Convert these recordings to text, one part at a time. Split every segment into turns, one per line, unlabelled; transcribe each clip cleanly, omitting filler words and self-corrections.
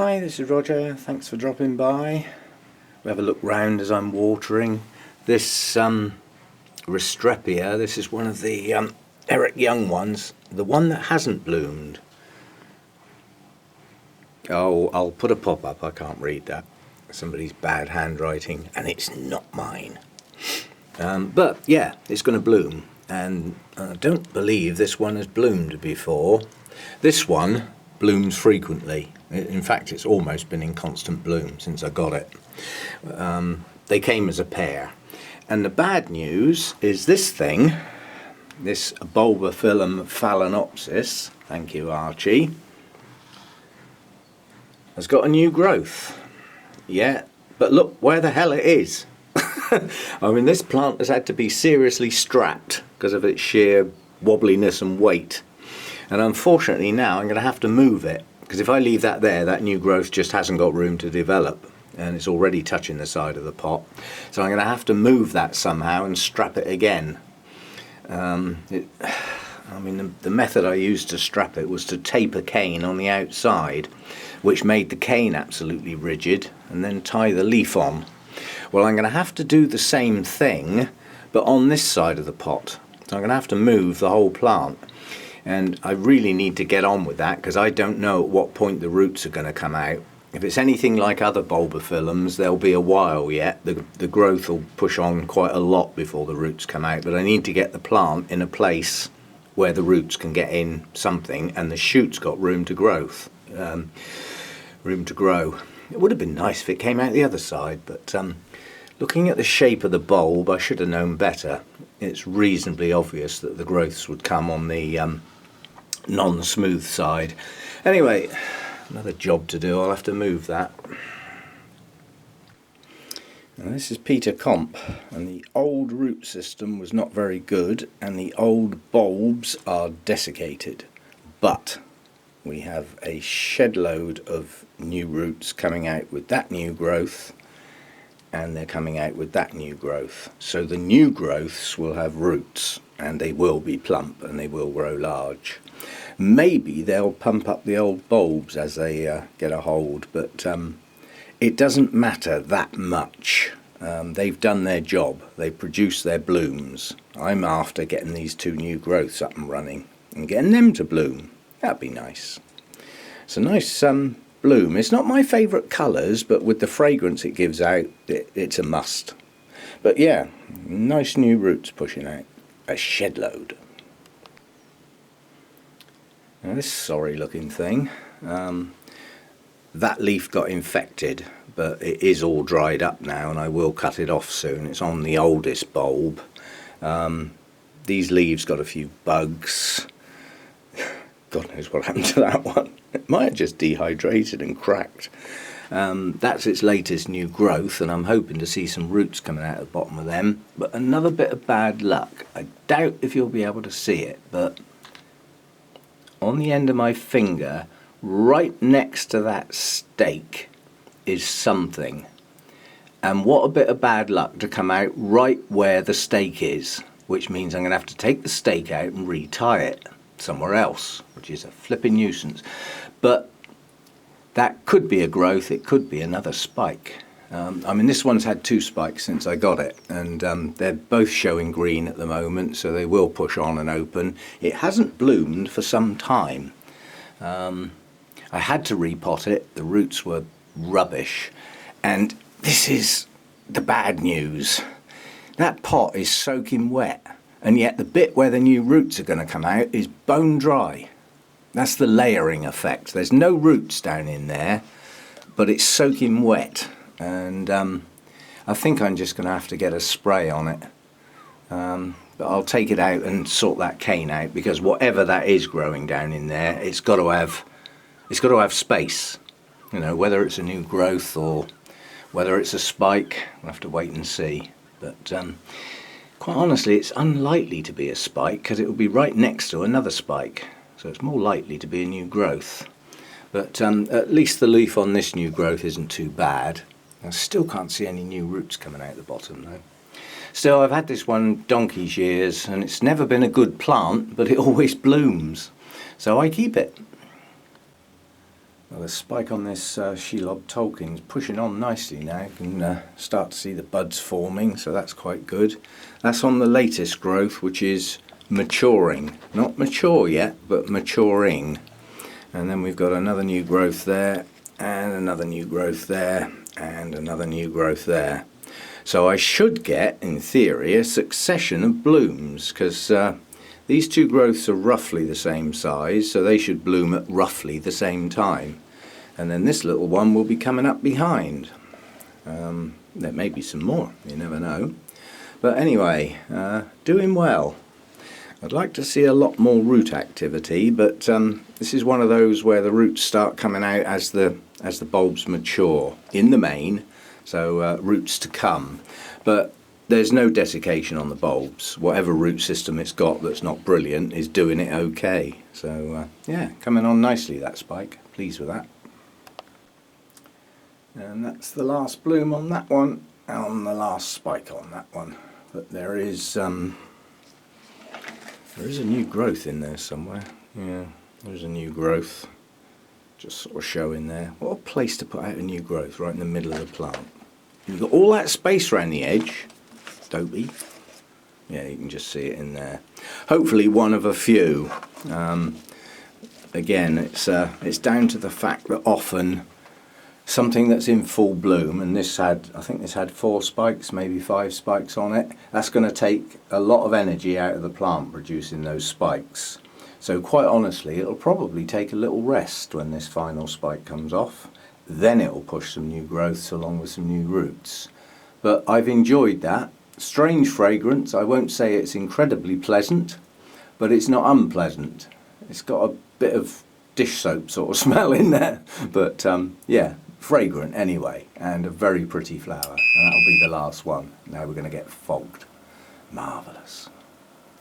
Hi, this is Roger. Thanks for dropping by. We have a look round as I'm watering. This Restrepia, this is one of the Eric Young ones, the one that hasn't bloomed. Oh, I'll put a pop-up, I can't read that. Somebody's bad handwriting, and it's not mine. But yeah, it's going to bloom, and I don't believe this one has bloomed before. This one blooms frequently. In fact, it's almost been in constant bloom since I got it. They came as a pair. And the bad news is this thing, this bulbophyllum Phalaenopsis, thank you Archie, has got a new growth. Yeah, but look where the hell it is. I mean, this plant has had to be seriously strapped because of its sheer wobbliness and weight. And unfortunately now I'm going to have to move it, because if I leave that there, that new growth just hasn't got room to develop, and it's already touching the side of the pot. So I'm going to have to move that somehow and strap it again. The method I used to strap it was to tape a cane on the outside, which made the cane absolutely rigid, and then tie the leaf on. Well, I'm going to have to do the same thing, but on this side of the pot. So I'm going to have to move the whole plant. And I really need to get on with that, because I don't know at what point the roots are going to come out. If it's anything like other bulbophyllums, there'll be a while yet. The growth will push on quite a lot before the roots come out, but I need to get the plant in a place where the roots can get in something and the shoot's got room to grow. It would have been nice if it came out the other side, but looking at the shape of the bulb, I should have known better. It's reasonably obvious that the growths would come on the non-smooth side. Anyway, another job to do. I'll have to move that. Now, this is Peter Comp, and the old root system was not very good, and the old bulbs are desiccated. But we have a shed load of new roots coming out with that new growth, and they're coming out with that new growth. So the new growths will have roots, and they will be plump and they will grow large. Maybe they'll pump up the old bulbs as they get a hold, but it doesn't matter that much. They've done their job. They've produced their blooms. I'm after getting these two new growths up and running and getting them to bloom. That'd be nice. It's a nice bloom. It's not my favourite colours, but with the fragrance it gives out, it's a must. But yeah, nice new roots pushing out. A shed load. Now this sorry looking thing, that leaf got infected, but it is all dried up now and I will cut it off soon. It's on the oldest bulb. These leaves got a few bugs. God knows what happened to that one. It might have just dehydrated and cracked. That's its latest new growth, and I'm hoping to see some roots coming out of the bottom of them. But another bit of bad luck. I doubt if you'll be able to see it, but on the end of my finger, right next to that stake, is something. And what a bit of bad luck to come out right where the stake is, which means I'm going to have to take the stake out and retie it somewhere else, which is a flipping nuisance. But that could be a growth, it could be another spike. I mean, this one's had two spikes since I got it, and they're both showing green at the moment, so they will push on and open. It hasn't bloomed for some time. I had to repot it, the roots were rubbish, and this is the bad news. That pot is soaking wet, and yet the bit where the new roots are going to come out is bone dry. That's the layering effect. There's no roots down in there, but it's soaking wet. And I think I'm just going to have to get a spray on it. But I'll take it out and sort that cane out, because whatever that is growing down in there, it's got to have space. You know, whether it's a new growth or whether it's a spike, we'll have to wait and see. But quite honestly, it's unlikely to be a spike, because it will be right next to another spike. So it's more likely to be a new growth. But at least the leaf on this new growth isn't too bad. I still can't see any new roots coming out the bottom though. Still, I've had this one donkey's years, and it's never been a good plant, but it always blooms. So I keep it. Well, the spike on this Shelob Tolkien's pushing on nicely now. You can start to see the buds forming, so that's quite good. That's on the latest growth, which is maturing. Not mature yet, but maturing. And then we've got another new growth there, and another new growth there, and another new growth there. So I should get, in theory, a succession of blooms, because these two growths are roughly the same size, so they should bloom at roughly the same time. And then this little one will be coming up behind. There may be some more, you never know. But anyway, doing well. I'd like to see a lot more root activity, but this is one of those where the roots start coming out as the bulbs mature, in the main, so roots to come. But there's no desiccation on the bulbs. Whatever root system it's got that's not brilliant is doing it okay. So yeah, coming on nicely, that spike. Pleased with that. And that's the last bloom on that one, and the last spike on that one. But there is a new growth in there somewhere. Yeah, there's a new growth. Just sort of showing there. What a place to put out a new growth, right in the middle of the plant. You've got all that space around the edge. Dobby. Yeah, you can just see it in there. Hopefully one of a few. Again, it's down to the fact that often something that's in full bloom, and this had, I think this had 4 spikes, maybe 5 spikes on it, that's going to take a lot of energy out of the plant producing those spikes. So quite honestly, it'll probably take a little rest when this final spike comes off. Then it'll push some new growths along with some new roots. But I've enjoyed that. Strange fragrance. I won't say it's incredibly pleasant, but it's not unpleasant. It's got a bit of dish soap sort of smell in there, but yeah, fragrant anyway, and a very pretty flower. And that'll be the last one. Now we're going to get fogged. Marvellous.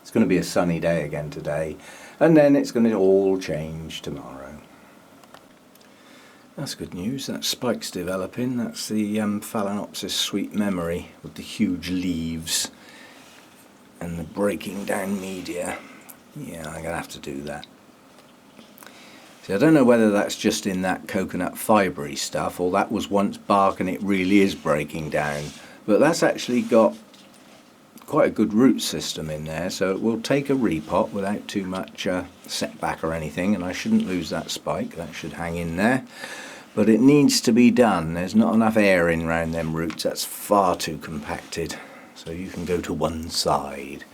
It's going to be a sunny day again today, and then it's going to all change tomorrow. That's good news. That spike's developing. That's the Phalaenopsis Sweet Memory with the huge leaves and the breaking down media. Yeah, I'm going to have to do that. See, I don't know whether that's just in that coconut fibre stuff or that was once bark and it really is breaking down. But that's actually got quite a good root system in there, so it will take a repot without too much setback or anything, and I shouldn't lose that spike. That should hang in there. But it needs to be done. There's not enough air in round them roots. That's far too compacted. So you can go to one side.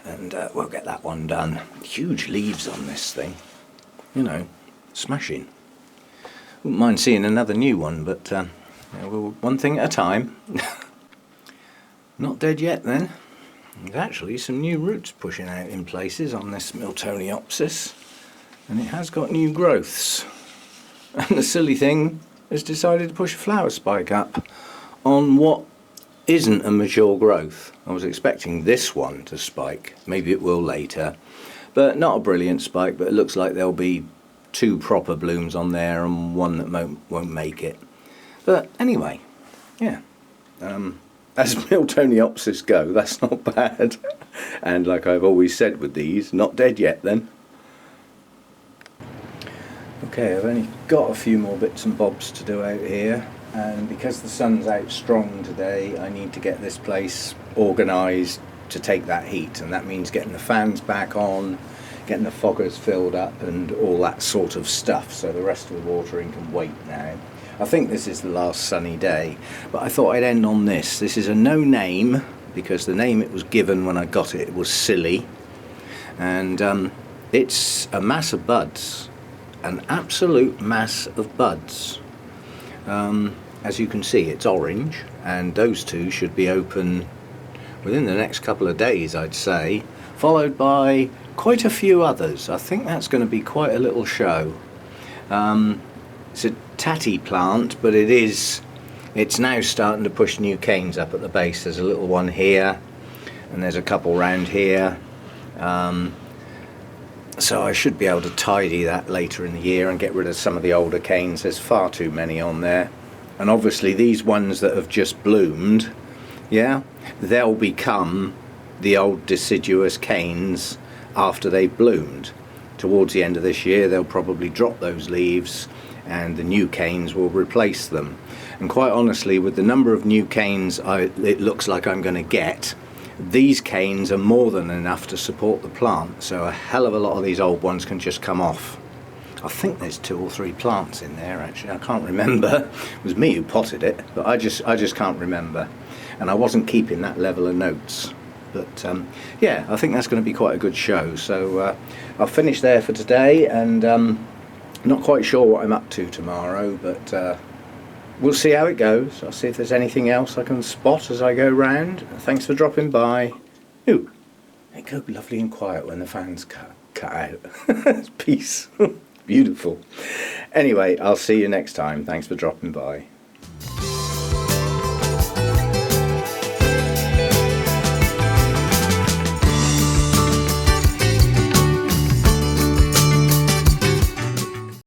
And we'll get that one done. Huge leaves on this thing. You know, smashing. Wouldn't mind seeing another new one, but yeah, we'll, one thing at a time. Not dead yet then. There's actually some new roots pushing out in places on this Phalaenopsis. And it has got new growths. And the silly thing has decided to push a flower spike up on what isn't a mature growth. I was expecting this one to spike, maybe it will later, but not a brilliant spike, but it looks like there'll be 2 proper blooms on there and one that won't make it. But anyway, yeah, as Phalaenopsis go, that's not bad. And like I've always said with these, not dead yet then. Okay, I've only got a few more bits and bobs to do out here, and because the sun's out strong today, I need to get this place organised to take that heat, and that means getting the fans back on, getting the foggers filled up and all that sort of stuff, so the rest of the watering can wait now. I think this is the last sunny day, but I thought I'd end on this. This is a no name, because the name it was given when I got it was silly, and it's a mass of buds. An absolute mass of buds. As you can see, it's orange, and those 2 should be open within the next couple of days, I'd say, followed by quite a few others. I think that's going to be quite a little show. It's a tatty plant, but it's now starting to push new canes up at the base. There's a little one here, and there's a couple round here. So I should be able to tidy that later in the year and get rid of some of the older canes. There's far too many on there. And obviously these ones that have just bloomed, yeah, they'll become the old deciduous canes after they've bloomed. Towards the end of this year they'll probably drop those leaves and the new canes will replace them. And quite honestly, with the number of new canes it looks like I'm going to get, these canes are more than enough to support the plant, so a hell of a lot of these old ones can just come off. I think there's 2 or 3 plants in there actually, I can't remember. It was me who potted it, but I just can't remember, and I wasn't keeping that level of notes. But yeah, I think that's going to be quite a good show, so I'll finish there for today, and not quite sure what I'm up to tomorrow, but we'll see how it goes. I'll see if there's anything else I can spot as I go round. Thanks for dropping by. Ooh, it goes lovely and quiet when the fan's cut out. Peace. Beautiful. Anyway, I'll see you next time. Thanks for dropping by.